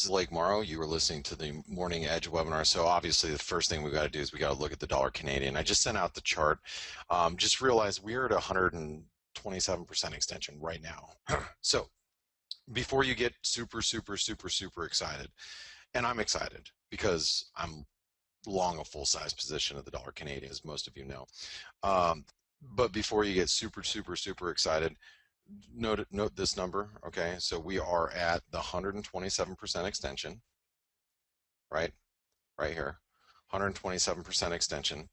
is Lake Morrow. You were listening to the Morning Edge webinar. So obviously the first thing we've got to do is we got to look at the dollar Canadian. I just sent out the chart. Just realized we're at 127% extension right now. So before you get super, super, super, super excited, and I'm excited because I'm long a full-size position of the dollar Canadian, as most of you know. But before you get super, super, super excited, note this number, okay? So we are at the 127% extension, right? Right here, 127% extension,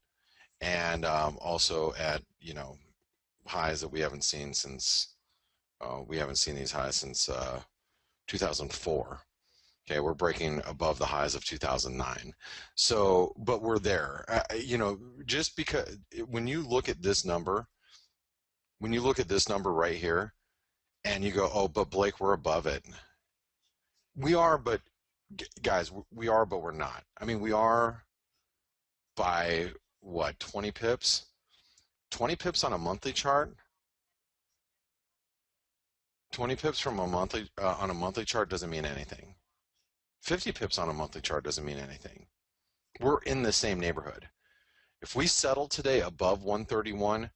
and also at, highs that we haven't seen since, we haven't seen these highs since 2004. Okay, we're breaking above the highs of 2009. So, but we're there. Just because when you look at this number, right here, and you go, oh, but Blake, we're above it. We are, but guys, we are, but we're not. I mean, we are by what, 20 pips? 20 pips on a monthly chart? 20 pips from a monthly on a monthly chart doesn't mean anything. 50 pips on a monthly chart doesn't mean anything. We're in the same neighborhood. If we settle today above 131,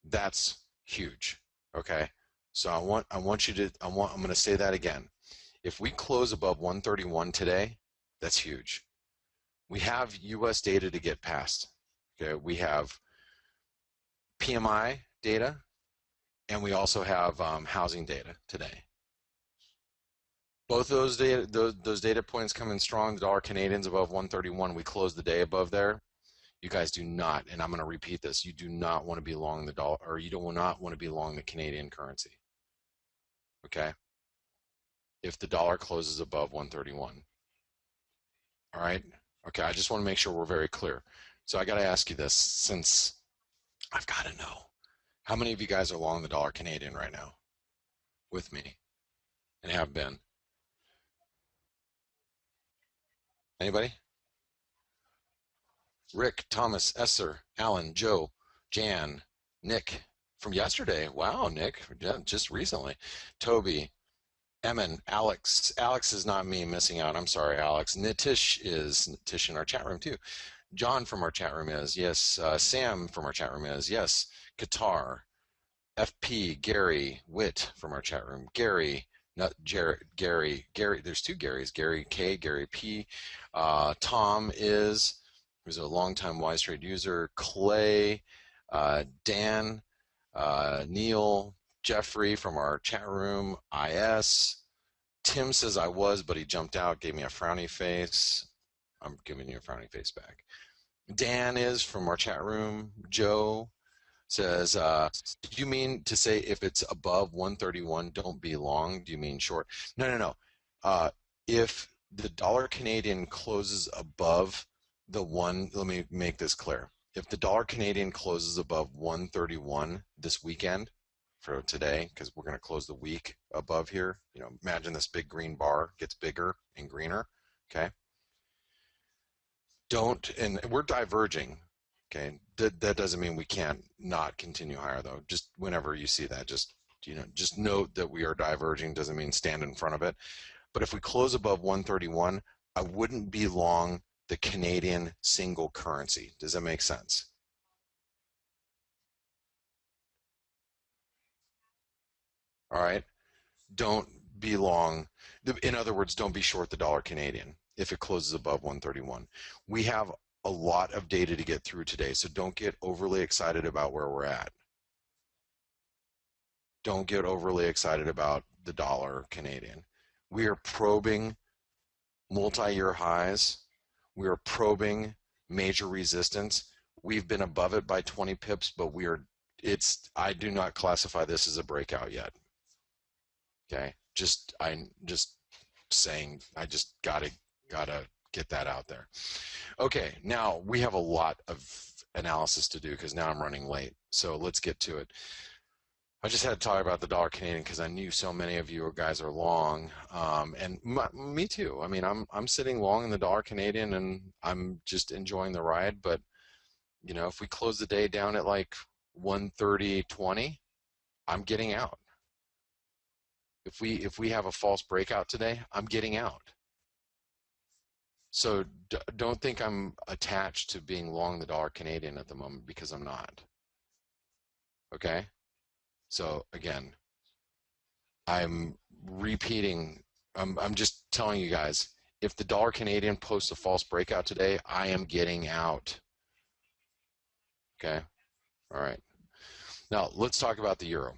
that's huge. Okay? So I'm going to say that again. If we close above 131 today, that's huge. We have US data to get past. Okay? We have PMI data, and we also have housing data today. Both those data points come in strong. The dollar Canadian's above 131. We close the day above there. You guys do not, and I'm going to repeat this, you do not want to be long the dollar, or you do not want to be long the Canadian currency. Okay? If the dollar closes above 131. All right? Okay, I just want to make sure we're very clear. So I got to ask you this, since I've got to know. How many of you guys are long the dollar Canadian right now with me and have been? Anybody? Rick, Thomas, Esser, Alan, Joe, Jan, Nick from yesterday. Wow, Nick, just recently. Toby, Emin, Alex. Alex is not me missing out. I'm sorry, Alex. Nitish is Nitish in our chat room too. John from our chat room is, yes. Sam from our chat room is, yes. Qatar, FP, Gary, Witt from our chat room. Gary, not Jared, Gary, there's two Garys, Gary K, Gary P. Tom is, who's a longtime Wise Trade user. Clay, Dan, Neil, Jeffrey from our chat room. IS. Tim says I was, but he jumped out, gave me a frowny face. I'm giving you a frowny face back. Dan is from our chat room. Joe says, did you mean to say if it's above 131, don't be long? Do you mean short? No. If the dollar Canadian closes above the one, let me make this clear. If the dollar Canadian closes above 131 this weekend for today, because we're going to close the week above here, imagine this big green bar gets bigger and greener, okay? And we're diverging. Okay, that doesn't mean we can't not continue higher though. Just whenever you see that, just note that we are diverging. Doesn't mean stand in front of it. But if we close above 131, I wouldn't be long the Canadian single currency. Does that make sense? All right. Don't be long. In other words, don't be short the dollar Canadian if it closes above 131. We have a lot of data to get through today, so don't get overly excited about where we're at. Don't get overly excited about the dollar Canadian. We are probing multi-year highs. We are probing major resistance. We've been above it by 20 pips, but I do not classify this as a breakout yet. Okay, I'm just saying, I just gotta get that out there. Okay, now we have a lot of analysis to do because now I'm running late. So let's get to it. I just had to talk about the dollar Canadian because I knew so many of you guys are long, and me too. I mean, I'm sitting long in the dollar Canadian and I'm just enjoying the ride. But if we close the day down at like 130.20, I'm getting out. If we have a false breakout today, I'm getting out. So don't think I'm attached to being long the dollar Canadian at the moment, because I'm not. Okay? So again, I'm repeating, I'm just telling you guys, if the dollar Canadian posts a false breakout today, I am getting out. Okay? All right. Now let's talk about the euro.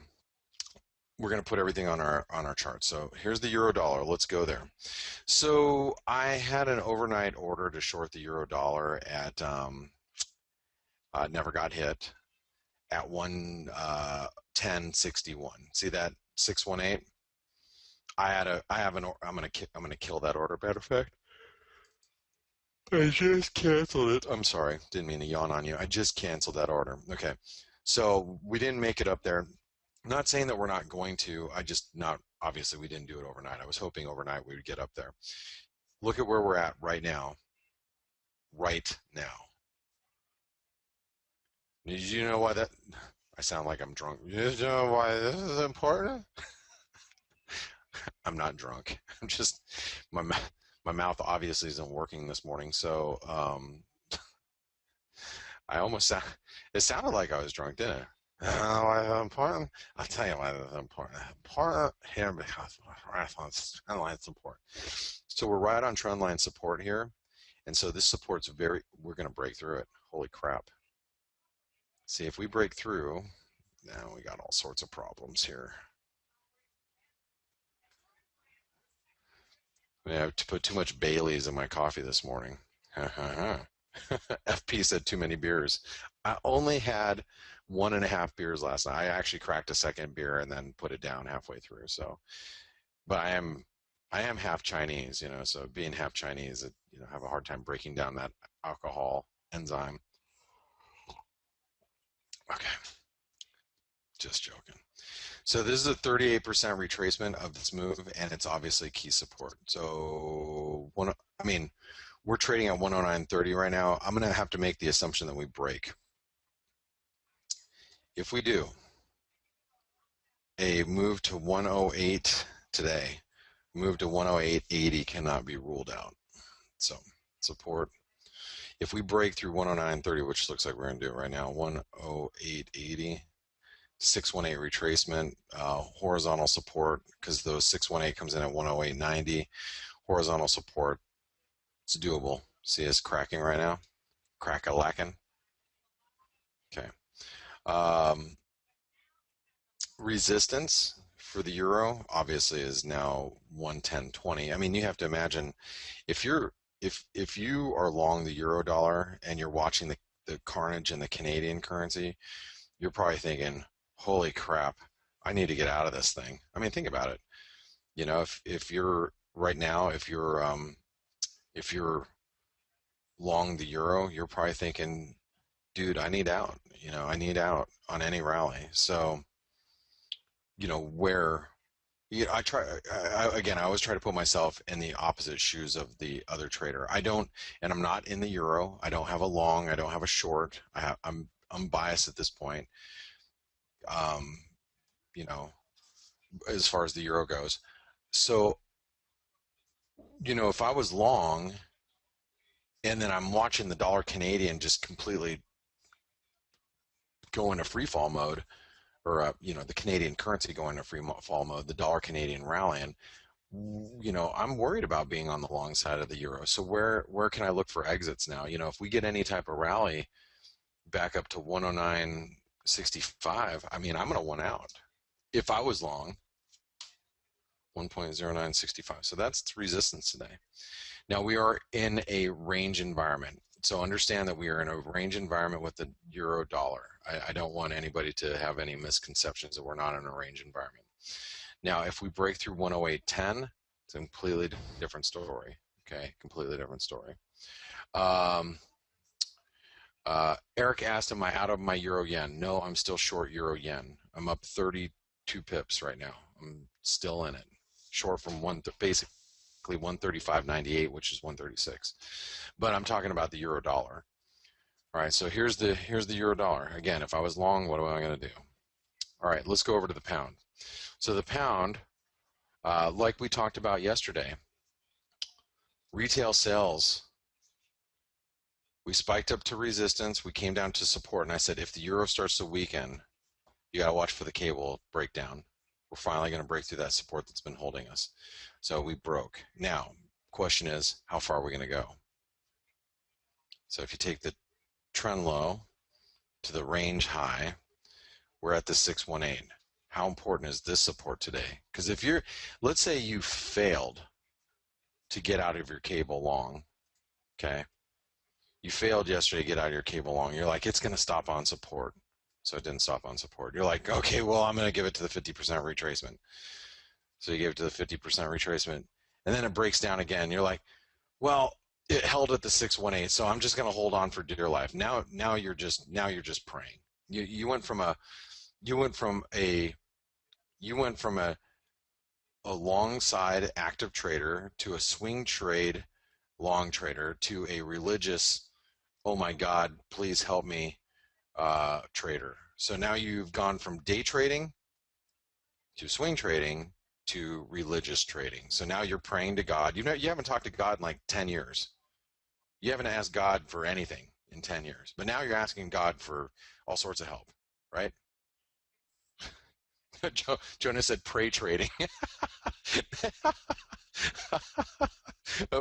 We're going to put everything on our chart. So here's the euro dollar. Let's go there. So I had an overnight order to short the euro dollar at never got hit at 110.61. See that 618? I'm gonna kill that order. Matter of fact, I just canceled it. I'm sorry, didn't mean to yawn on you. I just canceled that order. Okay, so we didn't make it up there. I'm not saying that we're not going to. I just not obviously we didn't do it overnight. I was hoping overnight we would get up there. Look at where we're at right now. Right now. Did you know why that? I sound like I'm drunk. Did you know why this is important? I'm not drunk. I'm just my my mouth obviously isn't working this morning, so I almost it sounded like I was drunk, didn't it? Why is it important? I'll tell you why it's important. Important here because we're right on trendline support. So we're right on trendline support here, and so this support's we're going to break through it. Holy crap! See, if we break through, now we got all sorts of problems here. I have to put too much Bailey's in my coffee this morning. FP said too many beers. I only had 1.5 beers last night. I actually cracked a second beer and then put it down halfway through. So, but I am half Chinese, so being half Chinese, have a hard time breaking down that alcohol enzyme. Okay, just joking. So this is a 38% retracement of this move, and it's obviously key support. So we're trading at 109.30 right now. I'm going to have to make the assumption that we break. If we do, a move to 108 today, move to 108.80 cannot be ruled out. So support. If we break through 109.30, which looks like we're going to do it right now, 108.80, 618 retracement, horizontal support, because those 618 comes in at 108.90, horizontal support, it's doable. See us cracking right now? Crack-a-lacking. Okay. Resistance for the euro obviously is now 110.20. I mean, you have to imagine if you are long the euro dollar and you're watching the carnage in the Canadian currency, you're probably thinking, holy crap, I need to get out of this thing. I mean, think about it. If you're right now, if you're long the euro, you're probably thinking, dude, I need out. I need out on any rally. So, I always try to put myself in the opposite shoes of the other trader. And I'm not in the euro. I don't have a long. I don't have a short. I'm biased at this point. As far as the euro goes. So, if I was long, and then I'm watching the dollar Canadian just completely go into free fall mode, or the Canadian currency going into free fall mode, the dollar Canadian rallying, I'm worried about being on the long side of the euro. So where can I look for exits now? If we get any type of rally back up to 109.65, I mean, I'm going to want out. If I was long, 1.0965. So that's resistance today. Now we are in a range environment. So understand that we are in a range environment with the euro dollar. I don't want anybody to have any misconceptions that we're not in a range environment. Now, if we break through 108.10, it's a completely different story. Okay, completely different story. Eric asked, am I out of my euro yen? No, I'm still short euro yen. I'm up 32 pips right now. I'm still in it. Short from basically 135.98, which is 136. But I'm talking about the euro dollar. All right, so here's the euro dollar. Again, if I was long, what am I going to do? All right, let's go over to the pound. So the pound, Like we talked about yesterday, retail sales, we spiked up to resistance. We came down to support. And I said, if the euro starts to weaken, you got to watch for the cable breakdown. We're finally going to break through that support that's been holding us. So we broke. Now, question is, how far are we going to go? So if you take the trend low to the range high, we're at the 618. How important is this support today? Because if you're, let's say you failed to get out of your cable long, okay? You failed yesterday to get out of your cable long. You're like, it's going to stop on support. So it didn't stop on support. You're like, okay, well, I'm going to give it to the 50% retracement. So you give it to the 50% retracement, and then it breaks down again. You're like, well, it held at the 618, so I'm just going to hold on for dear life. Now you're just praying. You went from a long side active trader to a swing trade long trader to a religious, oh my God, please help me trader. So now you've gone from day trading to swing trading to religious trading. So now you're praying to God. You haven't talked to God in like 10 years. You haven't asked God for anything in 10 years. But now you're asking God for all sorts of help, right? Jonah said pray trading.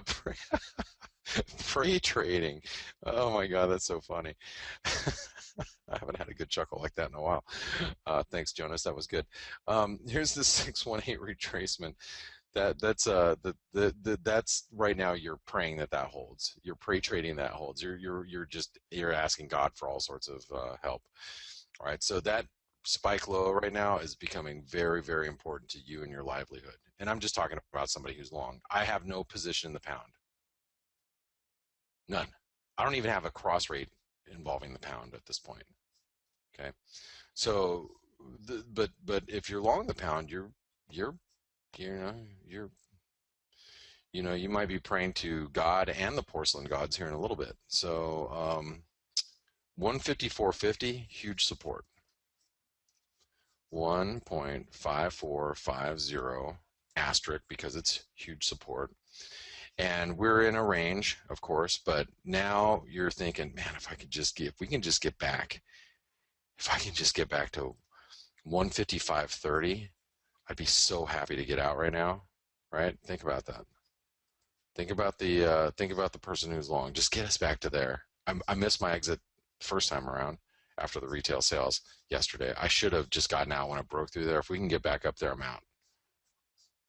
pray, pray trading. Oh my God, that's so funny. I haven't had a good chuckle like that in a while. Thanks, Jonas. That was good. Here's the 618 retracement. That's right now you're praying that holds. You're pray trading that holds. You're asking God for all sorts of help. All right. So that spike low right now is becoming very, very important to you and your livelihood. And I'm just talking about somebody who's long. I have no position in the pound. None. I don't even have a cross rate involving the pound at this point. Okay. So, but if you're long the pound, you might be praying to God and the porcelain gods here in a little bit. So, 154.50, huge support. 1.5450 asterisk because it's huge support. And we're in a range, of course, but now you're thinking, man, if I can just get back to 155.30, I'd be so happy to get out right now, right? Think about that. Think about the person who's long. Just get us back to there. I missed my exit first time around after the retail sales yesterday. I should have just gotten out when I broke through there. If we can get back up there, I'm out.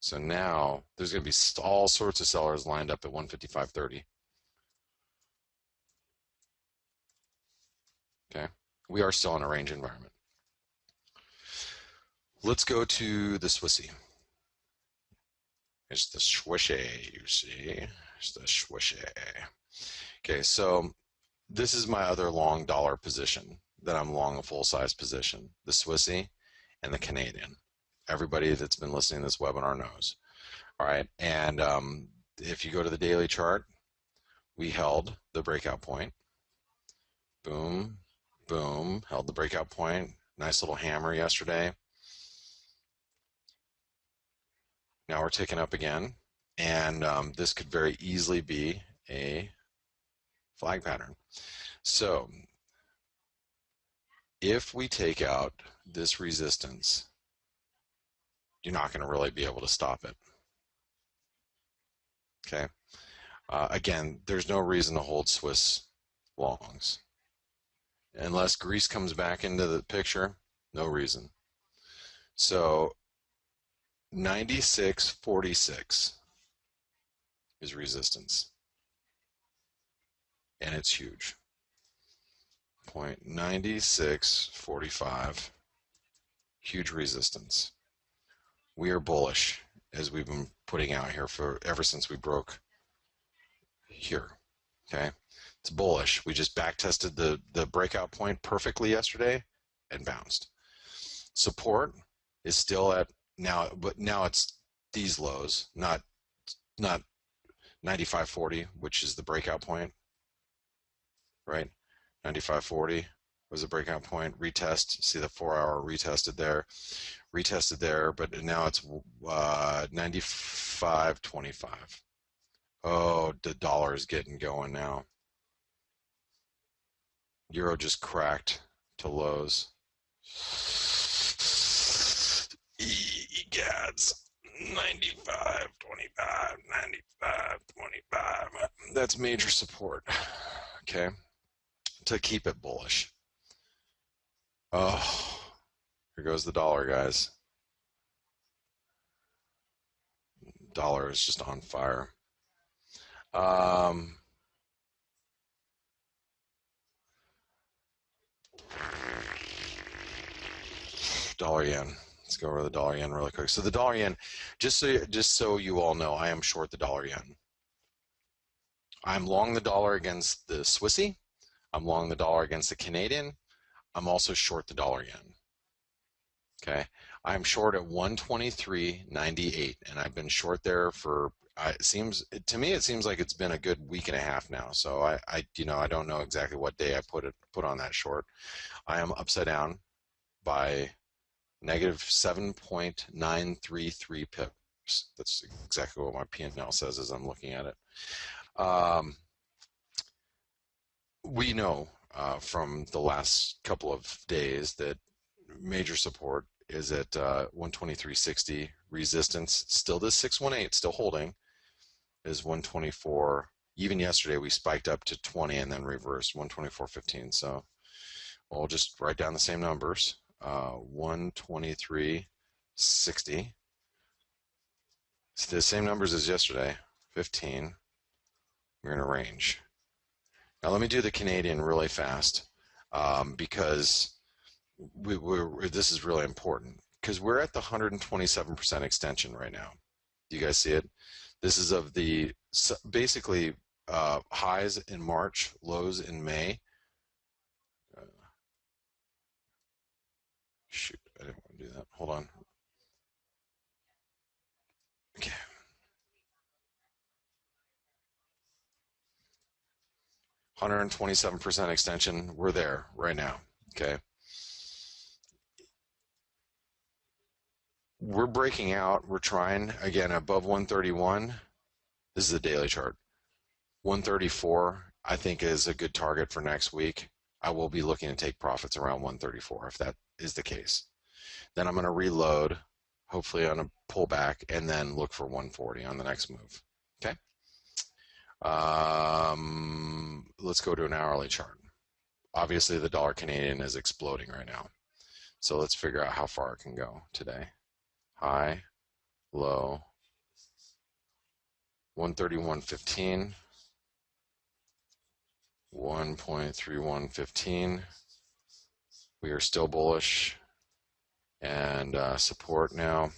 So now there's going to be all sorts of sellers lined up at 155.30. Okay, we are still in a range environment. Let's go to the Swissy. It's the swishy, you see. It's the swishy. Okay, so this is my other long dollar position that I'm long a full-size position, the Swissy and the Canadian. Everybody that's been listening to this webinar knows. All right, and if you go to the daily chart, we held the breakout point. Boom, boom, held the breakout point. Nice little hammer yesterday. Now we're ticking up again, and this could very easily be a flag pattern. So if we take out this resistance, you're not going to really be able to stop it. Okay. Again, there's no reason to hold Swiss longs. Unless Greece comes back into the picture, no reason. So 96.46 is resistance. And it's huge. 0.9645, huge resistance. We are bullish, as we've been putting out here ever since we broke here. Okay, it's bullish. We just back tested the breakout point perfectly yesterday and bounced. Support is still at now, but now it's these lows, not 95.40, which is the breakout point, right? 95.40 was the breakout point. Retest, see the 4-hour retested there. retested there, but now it's 95.25. Oh, the dollar is getting going now. Euro just cracked to lows. Egads. 95.25, 95.25. That's major support. Okay. To keep it bullish. Oh, here goes the dollar, guys. Dollar is just on fire. Dollar yen. Let's go over the dollar yen really quick. So the dollar yen, just so you all know, I am short the dollar yen. I'm long the dollar against the Swissy. I'm long the dollar against the Canadian. I'm also short the dollar yen. Okay, I'm short at 123.98, and I've been short there for. It seems to me it seems like it's been a good week and a half now. So I don't know exactly what day I put on that short. I am upside down by negative 7.933 pips. That's exactly what my P&L says as I'm looking at it. We know from the last couple of days that major support is at 123.60. Resistance still does 618, still holding, is 124. Even yesterday we spiked up to 20 and then reversed 124.15. So we'll just write down the same numbers. 123.60. It's the same numbers as yesterday. 15. We're in a range. Now let me do the Canadian really fast because this is really important because we're at the 127% extension right now. Do you guys see it? This is of the basically highs in March, lows in May. Shoot, I didn't want to do that. Hold on. Okay. 127% extension. We're there right now. Okay. We're breaking out. We're trying again above 131. This is a daily chart. 134, I think, is a good target for next week. I will be looking to take profits around 134 if that is the case. Then I'm going to reload, hopefully on a pullback, and then look for 140 on the next move. Okay. Let's go to an hourly chart. Obviously, the dollar Canadian is exploding right now. So let's figure out how far it can go today. High, low, 131.15, 1.3115. We are still bullish, and support now.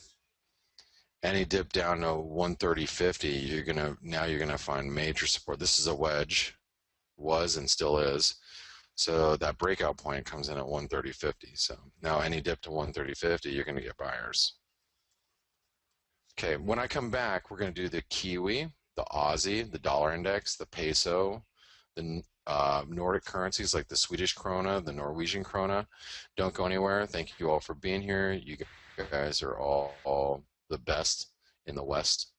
Any dip down to 130.50, you're gonna find major support. This is a wedge, was and still is. So that breakout point comes in at 130.50. So now any dip to 130.50, you're gonna get buyers. Okay, when I come back, we're going to do the Kiwi, the Aussie, the dollar index, the peso, the Nordic currencies like the Swedish krona, the Norwegian krona. Don't go anywhere. Thank you all for being here. You guys are all the best in the West.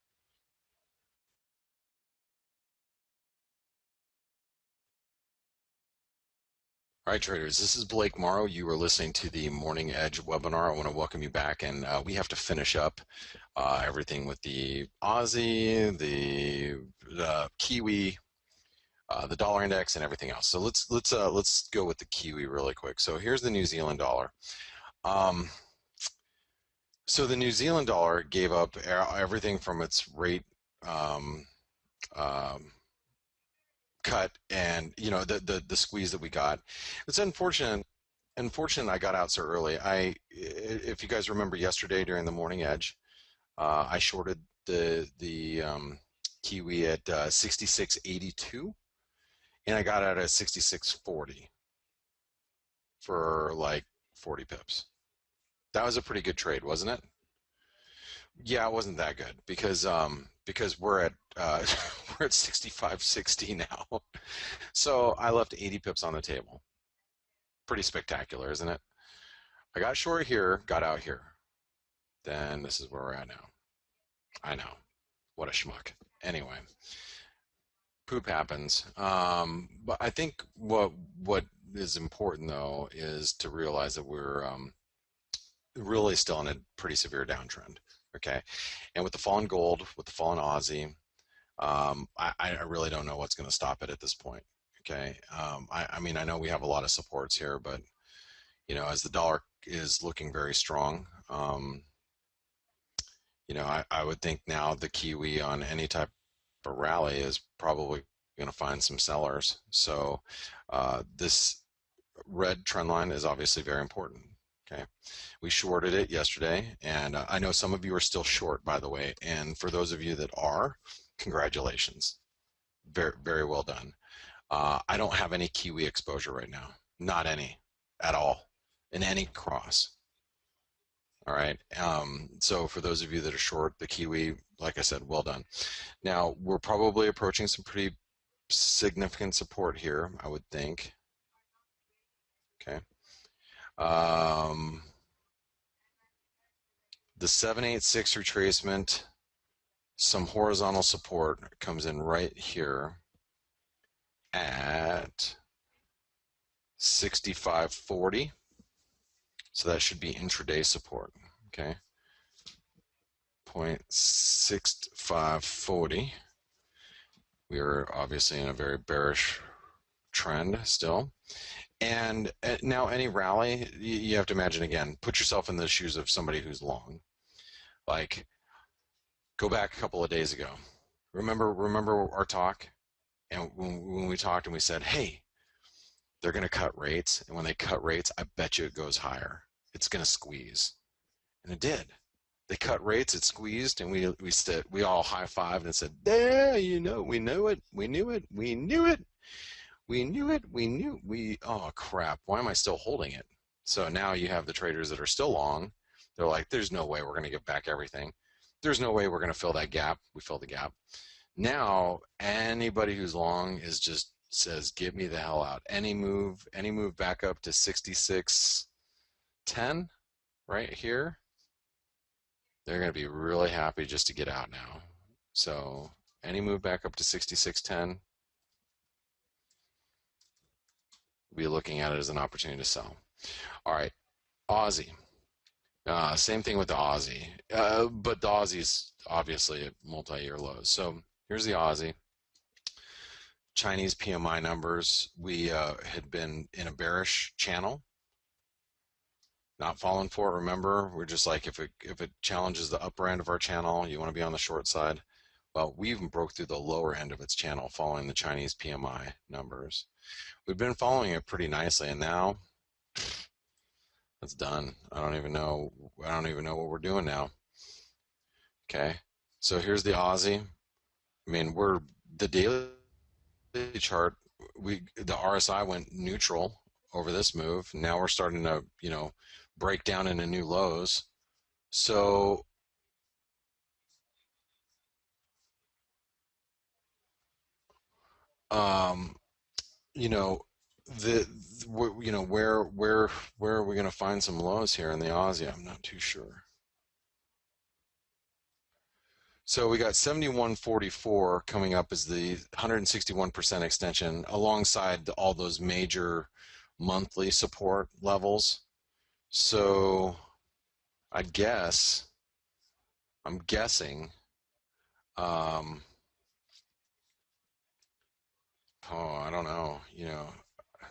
All right, traders, this is Blake Morrow. You are listening to the Morning Edge webinar. I want to welcome you back, and we have to finish up everything with the Aussie, the Kiwi, the dollar index, and everything else. So let's go with the Kiwi really quick. So here's the New Zealand dollar. So the New Zealand dollar gave up everything from its rate cut, and the squeeze that we got. It's unfortunate I got out so early. If you guys remember yesterday during the morning edge, I shorted the Kiwi at 66.82, and I got out at 66.40 for like 40 pips. That was a pretty good trade, wasn't it? Yeah, it wasn't that good because we're at we're at 65.60 now. So I left 80 pips on the table. Pretty spectacular, isn't it? I got short here, got out here. then this is where we're at now. I know. What a schmuck. Anyway, poop happens. But I think what is important though is to realize that we're really still in a pretty severe downtrend. Okay, and with the fallen gold, with the fallen Aussie, I really don't know what's going to stop it at this point. Okay, I mean I know we have a lot of supports here, but as the dollar is looking very strong, I would think now the Kiwi on any type of rally is probably going to find some sellers. So this red trend line is obviously very important. Okay, we shorted it yesterday, and I know some of you are still short, by the way. And for those of you that are, congratulations, very very well done. I don't have any Kiwi exposure right now, not any at all in any cross. All right. So for those of you that are short, the Kiwi, like I said, well done. Now we're probably approaching some pretty significant support here, I would think. Okay. The 786 retracement, some horizontal support comes in right here at 65.40. So that should be intraday support. Okay. 0.6540. We are obviously in a very bearish trend still. And now any rally, you have to imagine again, put yourself in the shoes of somebody who's long. Like, go back a couple of days ago. Remember our talk? And when we talked and we said, hey, they're going to cut rates. And when they cut rates, I bet you it goes higher. It's going to squeeze. And it did. They cut rates, it squeezed, and we all high-fived and said, there, we knew it, oh crap, why am I still holding it? So now you have the traders that are still long. They're like, there's no way we're going to give back everything. There's no way we're going to fill that gap. We filled the gap. Now anybody who's long is just says, get me the hell out. Any move back up to 66.10 right here, they're going to be really happy just to get out now. So any move back up to 66.10, we'll be looking at it as an opportunity to sell. All right, Aussie. Same thing with the Aussie, but the Aussie's obviously at multi-year lows. So here's the Aussie. Chinese PMI numbers. We had been in a bearish channel, not falling for it. Remember, we're just like, if it challenges the upper end of our channel, you want to be on the short side. Well, we even broke through the lower end of its channel following the Chinese PMI numbers. We've been following it pretty nicely, and now it's done. I don't even know what we're doing now. Okay, so here's the Aussie. I mean, we're the daily chart. The RSI went neutral over this move. Now we're starting to break down into new lows. So where are we going to find some lows here in the Aussie? I'm not too sure. So we got 71.44 coming up as the 161% extension alongside all those major monthly support levels. So I'm guessing, I don't know,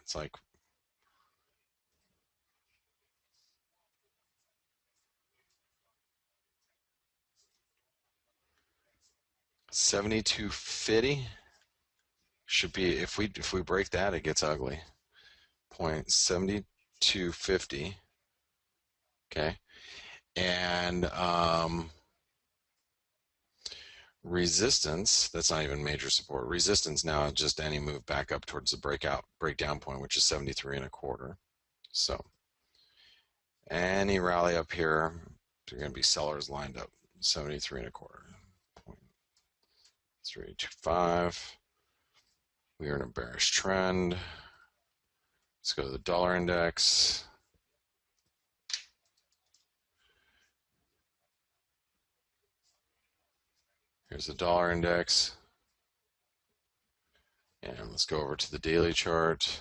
it's like, $72.50 should be, if we break that, it gets ugly. 0.7250. Okay, and resistance, that's not even major support. Resistance now just any move back up towards the breakdown point, which is 73.25. So any rally up here, there are going to be sellers lined up. 73.25. 0.325. We are in a bearish trend. Let's go to the dollar index. Here's the dollar index. And let's go over to the daily chart.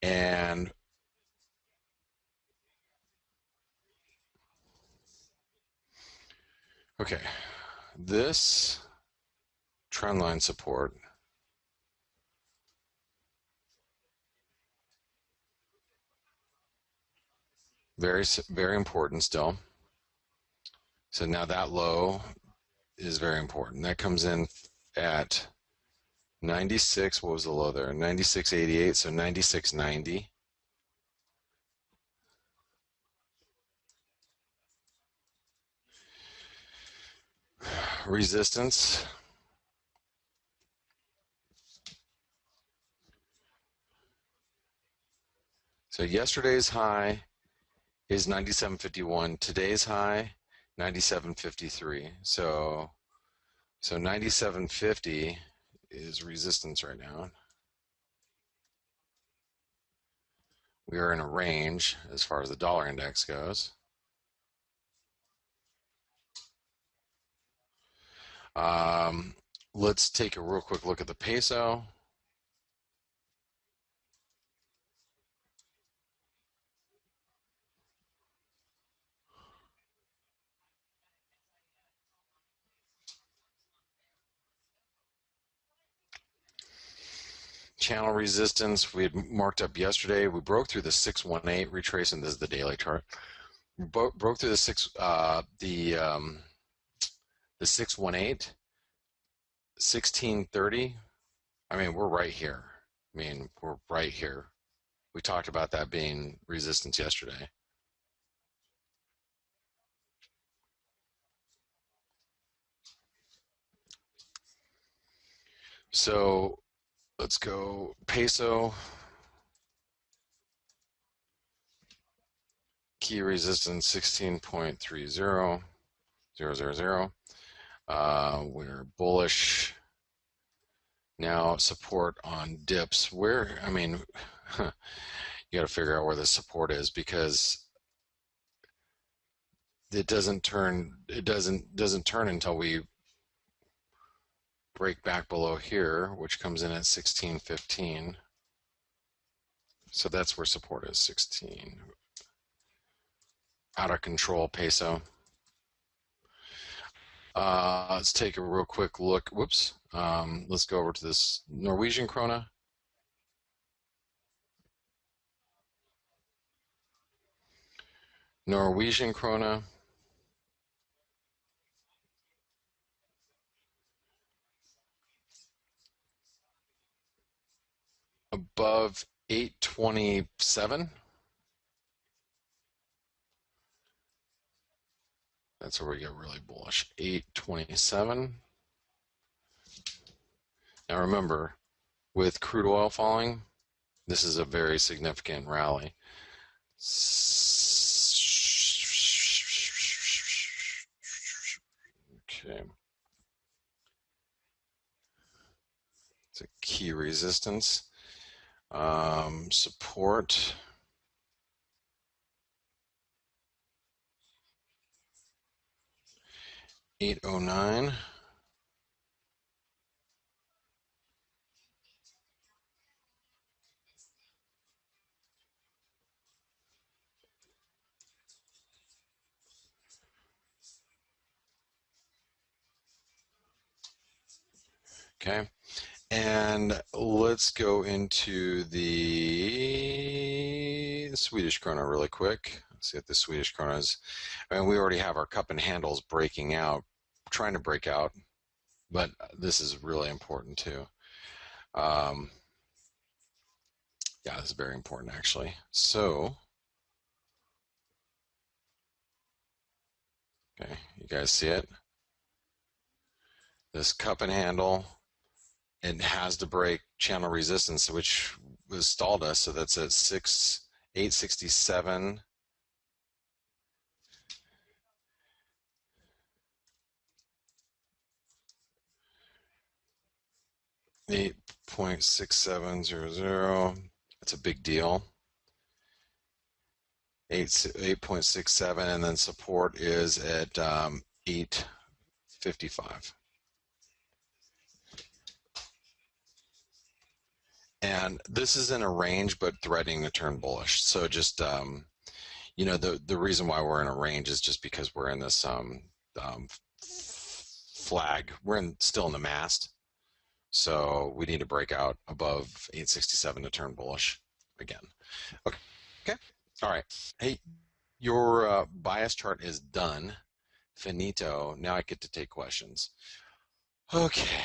And okay, this trend line support very important still. So now that low is very important. That comes in at 96. What was the low there? 96.88. So 96.90. Resistance. So yesterday's high is 97.51. Today's high 97.53. So 97.50 is resistance right now. We are in a range as far as the dollar index goes. Let's take a real quick look at the peso. Channel resistance we had marked up yesterday. We broke through the 618, retracing. This is the daily chart. Broke through the 618, 1630. I mean, we're right here. We're right here. We talked about that being resistance yesterday. So let's go peso. Key resistance 16.30, 000. We're bullish. Now support on dips. Where, you got to figure out where the support is, because it doesn't turn until we break back below here, which comes in at 16.15. So that's where support is, 16. Out of control peso. Let's take a real quick look. Whoops. Let's go over to this Norwegian krona. Norwegian krona. Above 827. That's where we get really bullish. 827. Now remember, with crude oil falling, this is a very significant rally. Okay. It's a key resistance. Support. $8.09. Okay, and let's go into the Swedish krona really quick. Let's see if the Swedish krona is. We already have our cup and handles breaking out, trying to break out, but this is really important too. Yeah, this is very important actually. So, okay, you guys see it? This cup and handle, it has to break channel resistance, which was stalled us. So that's at 867. 8.6700. That's a big deal. 8.67, and then support is at 855. And this is in a range, but threatening to turn bullish. So just the reason why we're in a range is just because we're in this um, flag. Still in the mast, so we need to break out above 867 to turn bullish again. Okay. Okay. All right. Hey, your bias chart is done. Finito. Now I get to take questions. Okay.